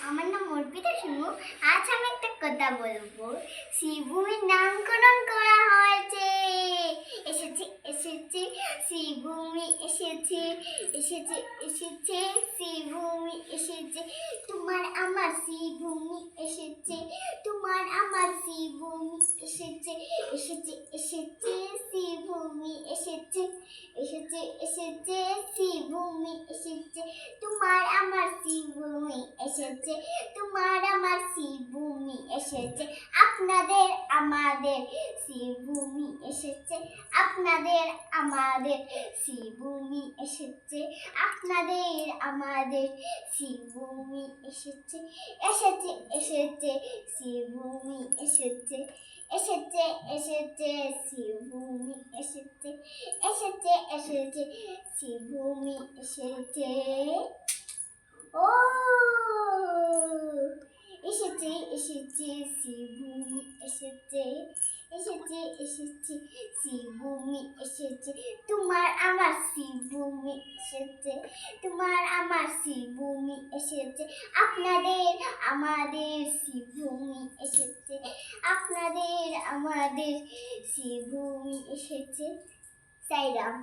আমার নাম অর্পিতা শুনু। আজ আমি একটা কথা বলবো। শ্রীভূমির নামকরণ করা হয়েছে। এসেছে এসেছে শ্রীভূমি এসেছে, এসেছে এসেছে শ্রীভূমি এসেছে। তোমার আমার শ্রীভূমি এসেছে, তোমার আমার শ্রীভূমি এসেছে, এসেছে এসেছে শ্রীভূমি এসেছে, এসেছে এসেছে শ্রীভূমি এসেছে। তোমার আমার শ্রীভূমি এসেছে, তোমার আমার শ্রীভূমি এসেছে। আপনাদের আমাদের শ্রীভূমি এসেছে, আপনাদের আমাদের শ্রীভূমি এসেছে, আপনাদের আমাদের শ্রীভূমি এসেছে, এসেছে এসেছে শ্রীভূমি এসেছে, এসেছে এসেছে শ্রীভূমি এসেছে, এসেছে এসেছে শ্রীভূমি এসেছে। ও এসেছে এসেছে শ্রীভূমি এসেছে, এসেছে এসেছে শ্রীভূমি এসেছে। তোমার আমার শ্রীভূমি এসেছে, তোমার আমার শ্রীভূমি এসেছে। আপনাদের আমাদের শ্রীভূমি এসেছে, আপনাদের আমাদের শ্রীভূমি এসেছে। সাইরাম।